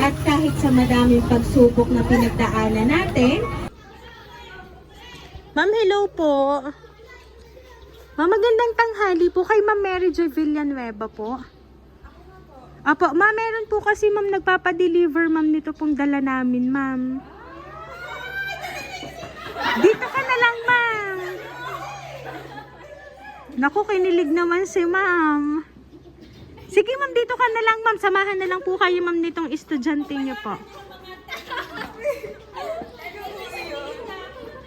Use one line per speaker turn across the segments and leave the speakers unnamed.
At kahit sa madaming pagsubok na pinagdaanan natin.
Ma'am, hello po. Ma'am, magandang tanghali po kay Ma'am Mary Joy Villanueva po. Apo, ma'am, meron po kasi ma'am nagpapadeliver ma'am nito pong dala namin, ma'am. Dito ka na lang, ma'am. Naku, kinilig naman si ma'am. Sige, ma'am, dito ka na lang, ma'am. Samahan na lang po kayo, ma'am, nitong estudyante niyo po.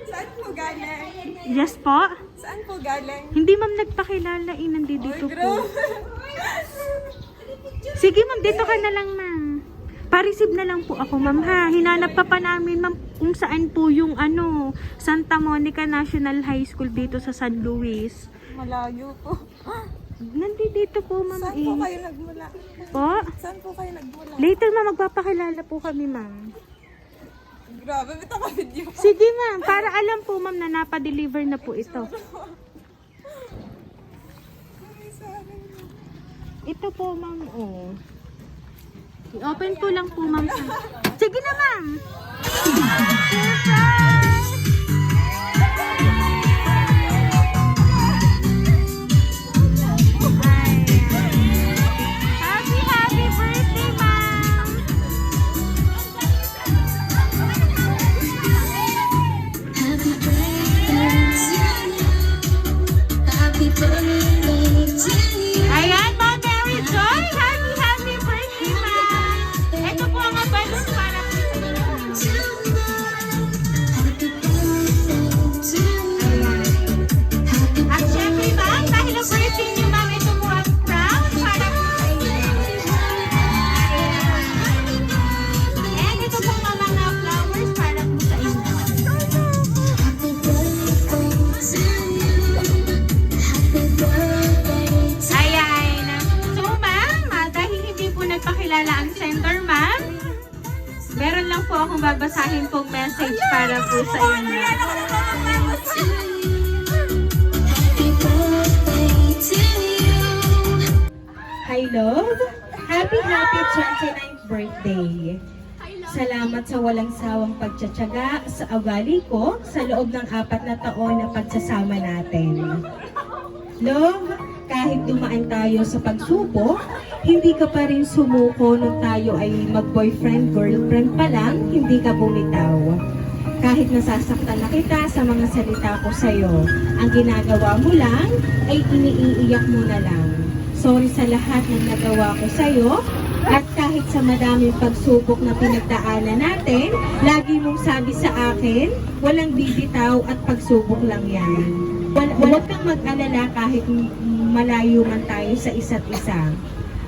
Saan po galing?
Yes po?
Saan po galing?
Hindi, ma'am, nagpakilala. Nandito
Oy,
po.
bro.
Sige, ma'am, dito ka na lang, ma'am. Pa-receive na lang po ako, ma'am, ha. Hinanap pa namin, ma'am, kung saan po yung Santa Monica National High School dito sa San Luis.
Malayo po.
Nandito po, ma'am.
Saan po kayo nagmula?
Po?
Saan po kayo nagmula?
Later, ma'am, magpapakilala po kami, ma'am.
Grabe, bito ka video.
Sige, ma'am. Para alam po, ma'am, na napadeliver na po ito. Ito po, ma'am, oh. I-open ko lang po, ma'am. Sige na, ma'am. Surprise! Happy, happy birthday, ma'am!
Happy birthday to you.
Ayan, Ma'am Mary Joy! Happy, happy birthday, ma'am! Ito po ang balloon para po sa inyo.
Happy birthday to you.
At syempre, ma'am, dahil ang birthday niyo, ma'am, ito po ang crown para po sa inyo. And ito po, ma'am, mga flowers para po sa inyo.
Happy birthday to you. Happy birthday to
Ayan. So, ma'am, dahil hindi po nagpakilala ang center, ma'am, meron lang po akong babasahin pong message para po sa inyo.
you. Happy birthday to you.
Hi, love. Happy 29th birthday. Salamat sa walang sawang pagtsatsaga sa ugali ko sa loob ng 4 na taon na pagsasama natin. Love, kahit dumaan tayo sa pagsubok, hindi ka pa rin sumuko nung tayo ay mag-boyfriend, girlfriend pa lang, hindi ka bumitaw. Kahit nasasaktan na kita sa mga salita ko sa'yo, ang ginagawa mo lang ay iniiyak mo na lang. Sorry sa lahat ng nagawa ko sa'yo, at kahit sa madaming pagsubok na pinagdaanan natin, lagi mong sabi sa akin, walang bibitaw at pagsubok lang yan. Huwag kang mag-alala kahit malayo man tayo sa isa't isa.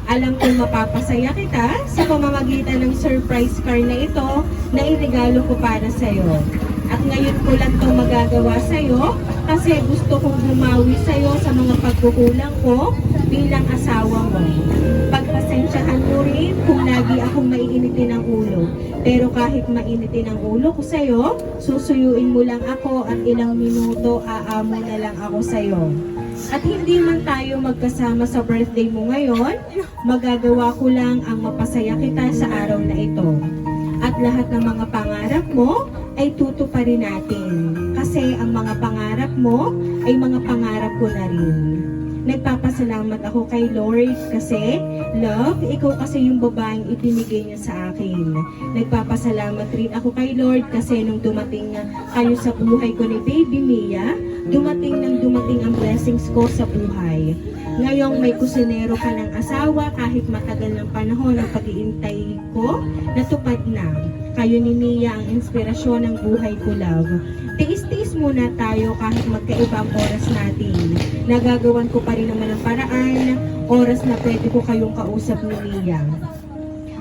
Alam kong mapapasaya kita sa pamamagitan ng surprise car na ito na iregalo ko para sa'yo. At ngayon ko lang itong magagawa sa'yo kasi gusto kong bumawi sa'yo sa mga pagkukulang ko bilang asawa mo. Pagpasensyahan mo rin kung lagi akong maiinitin ang ulo. Pero kahit mainitin ang ulo ko sa'yo, susuyuin mo lang ako at ilang minuto aamo na lang ako sa'yo. At hindi man tayo magkasama sa birthday mo ngayon, magagawa ko lang ang mapasaya kita sa araw na ito. At lahat ng mga pangarap mo ay tutuparin natin. Kasi ang mga pangarap mo ay mga pangarap ko na rin. Nagpapasalamat ako kay Lord kasi, love, ikaw kasi yung babaeng ibinigay niya sa akin. Nagpapasalamat rin ako kay Lord kasi nung dumating kayo sa buhay ko ni Baby Mia, dumating ang blessings ko sa buhay. Ngayong may kusinero ka ng asawa kahit matagal ng panahon ang pag-iintay ko, natupad na. Kayo ni Mia ang inspirasyon ng buhay ko, love. Tiis-tiis muna tayo kahit magkaiba ang oras natin. Nagagawan ko pa rin naman ang paraan, oras na pwede ko kayong kausap ni Mia.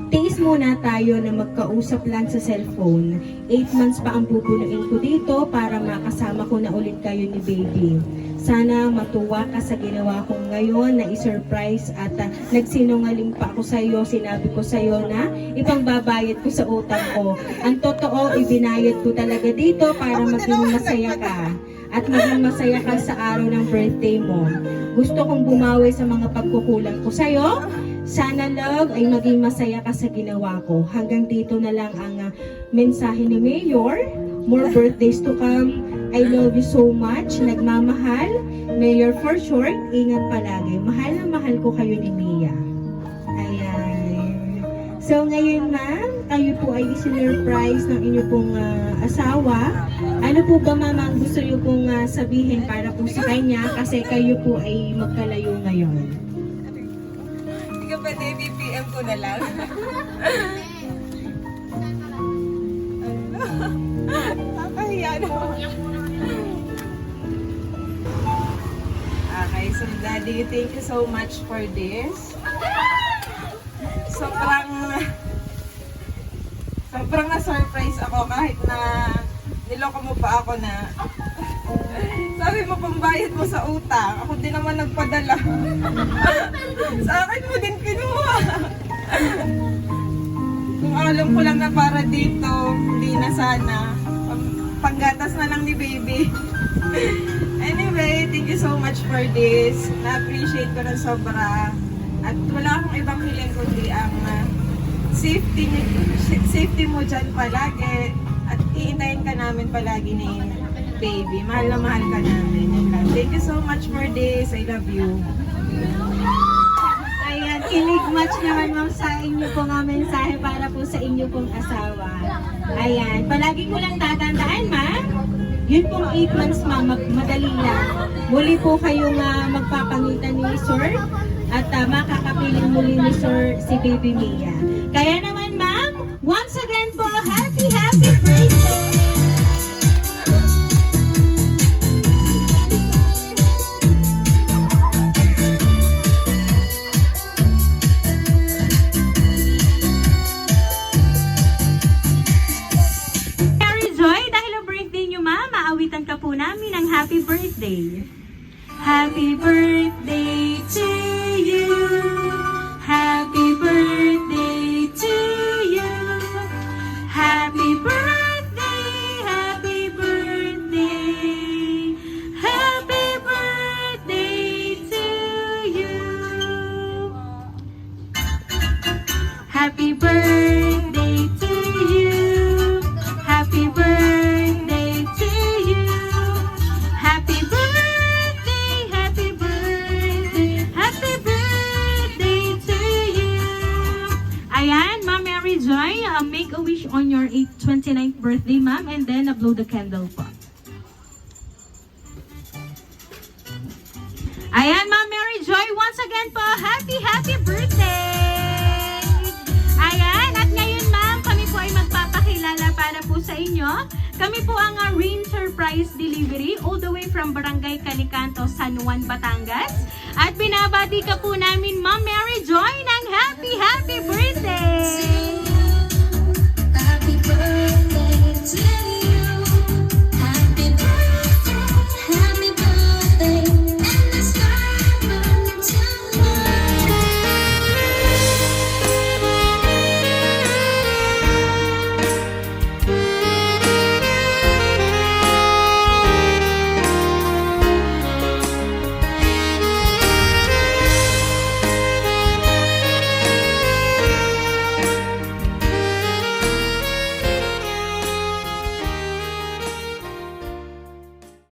Tiis muna tayo na magkausap lang sa cellphone. 8 months pa ang bubunuin ko dito para makasama ko na ulit kayo ni Baby. Sana matuwa ka sa ginawa kong ngayon na i-surprise at nagsinungaling pa ako sa iyo. Sinabi ko sa iyo na ipangbabayad ko sa utang ko. Ang totoo, ibinayad ko talaga dito para maging masaya ka. At maging masaya ka sa araw ng birthday mo. Gusto kong bumawi sa mga pagkukulang ko sa iyo. Sana love ay maging masaya ka sa ginawa ko. Hanggang dito na lang ang mensahe ni Mayor. More birthdays to come. I love you so much. Nagmamahal. Mayor for short, ingat palagi. Mahal na mahal ko kayo ni Mia. Ayan. So ngayon ma'am, kayo po ay isinurprise ng inyo pong asawa. Ano po ba ma'am ang gusto niyo pong sabihin para po sa kanya kasi kayo po ay magkalayo ngayon?
Hindi ka pwede BPM ko na lang. Nakahiya naman. Okay, so Daddy, thank you so much for this. Sobrang na-surprise ako kahit na niloko mo pa ako na sabi mo pambayad mo sa utang. Ako din naman nagpadala. Sa akin mo din kinuha. Kung alam ko lang na para dito, hindi na sana. Panggatas na lang ni baby. Anyway, thank you so much for this. Na-appreciate ko ng sobra. At wala akong ibang hiling kundi ang safety mo dyan palagi. At iintayin ka namin palagi ni baby. Mahal na mahal ka namin. Yun lang. Thank you so much for this. I love you.
Ayan, kilig match naman ma'am sa inyo pong mensahe para po sa inyo pong asawa. Ayan, palagi ko lang tatandaan ma'am. Yun pong 8 months ma'am, madali lang. Muli po kayong magpapangitan ni Sir at makakapiling muli ni Sir si Baby Mia. Kaya naman ma'am, once again po, happy birthday!
Mary Joy, dahil ang birthday nyo ma'am, maawitan ka po namin ng happy birthday. Happy birthday to you. Happy birthday to you. Happy birthday, happy birthday. Happy birthday to you. Happy birthday to you. Happy birthday to you. Happy birthday, happy birthday, happy birthday to you. Ayan, Ma'am Mary Joy, make a wish on your 29th birthday, ma'am, and then blow the candle po. Ayan, Ma'am Mary Joy, once again po, happy birthday! Ayan, at ngayon ma'am, kami po ay magpapakilala para po sa inyo. Kami po ang Rain Surprise Delivery all the way from Barangay Calicanto, San Juan, Batangas. At binabati ka po namin, Ma'am Mary Joy, na